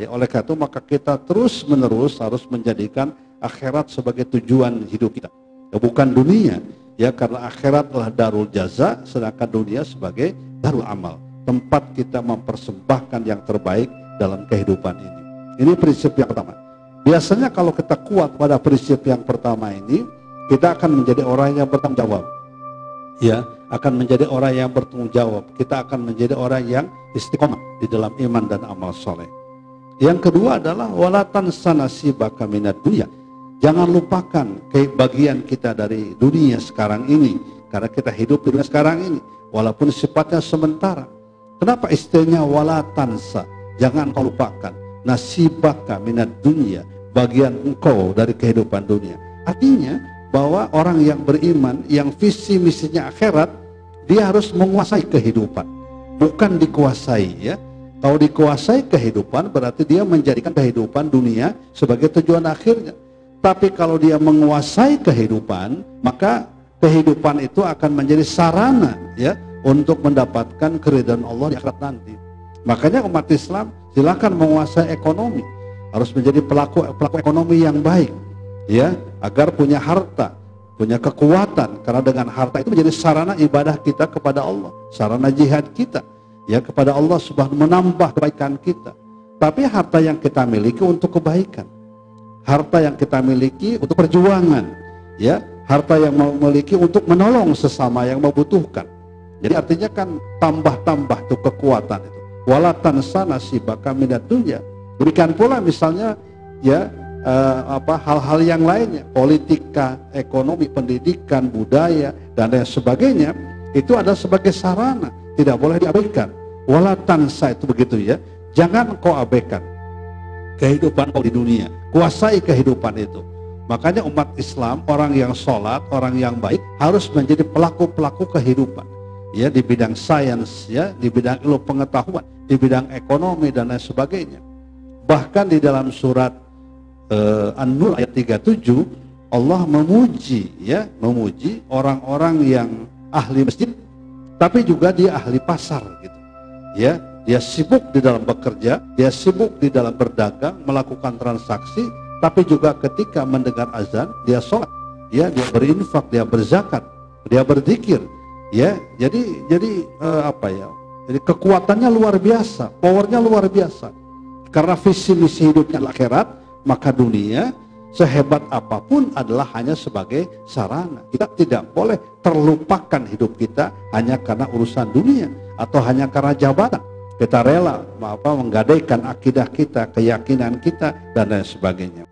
Oleh karena itu maka kita terus-menerus harus menjadikan akhirat sebagai tujuan hidup kita. Ya, bukan dunia. Ya, karena akhirat adalah darul jaza, sedangkan dunia sebagai darul amal. Tempat kita mempersembahkan yang terbaik dalam kehidupan ini. Ini prinsip yang pertama. Biasanya kalau kita kuat pada prinsip yang pertama ini, kita akan menjadi orang yang bertanggung jawab. Ya, akan menjadi orang yang bertanggung jawab. Kita akan menjadi orang yang istiqomah di dalam iman dan amal soleh. Yang kedua adalah wala tansa nasibaka minad dunya. Jangan lupakan bagian kita dari dunia sekarang ini, karena kita hidup di dunia sekarang ini walaupun sifatnya sementara. Kenapa istilahnya wala tansa? Jangan kau lupakan nasibaka minad dunya, bagian engkau dari kehidupan dunia. Artinya bahwa orang yang beriman, yang visi misinya akhirat, dia harus menguasai kehidupan, bukan dikuasai. Ya, kalau dikuasai kehidupan berarti dia menjadikan kehidupan dunia sebagai tujuan akhirnya. Tapi kalau dia menguasai kehidupan, maka kehidupan itu akan menjadi sarana, ya, untuk mendapatkan keridhaan Allah di akhirat nanti. Makanya umat Islam silakan menguasai ekonomi, harus menjadi pelaku ekonomi yang baik, ya, agar punya harta, punya kekuatan, karena dengan harta itu menjadi sarana ibadah kita kepada Allah, sarana jihad kita, ya, kepada Allah Subhanahu, menambah kebaikan kita. Tapi harta yang kita miliki untuk kebaikan, harta yang kita miliki untuk perjuangan, ya, harta yang memiliki untuk menolong sesama yang membutuhkan. Jadi artinya kan tambah-tambah tuh kekuatan itu. Wala tansa nasibaka minad dunya. Demikian pula misalnya, ya, hal-hal yang lainnya, politika, ekonomi, pendidikan, budaya, dan lain sebagainya, itu ada sebagai sarana, tidak boleh diabaikan. Wala tansa itu begitu, ya, jangan kau abaikan kehidupan kau di dunia, kuasai kehidupan itu. Makanya umat Islam, orang yang sholat, orang yang baik, harus menjadi pelaku-pelaku kehidupan, ya, di bidang sains, ya, di bidang ilmu pengetahuan, di bidang ekonomi, dan lain sebagainya. Bahkan di dalam surat An-Nur ayat 37, Allah memuji, ya, memuji orang-orang yang ahli masjid, tapi juga dia ahli pasar, gitu, ya. Dia sibuk di dalam bekerja, dia sibuk di dalam berdagang, melakukan transaksi, tapi juga ketika mendengar azan, dia sholat, ya, dia berinfak, dia berzakat, dia berzikir, ya. Jadi jadi kekuatannya luar biasa, powernya luar biasa. Karena visi misi hidupnya akhirat, maka dunia sehebat apapun adalah hanya sebagai sarana. Kita tidak boleh terlupakan hidup kita hanya karena urusan dunia atau hanya karena jabatan. Kita rela menggadaikan akidah kita, keyakinan kita, dan lain sebagainya.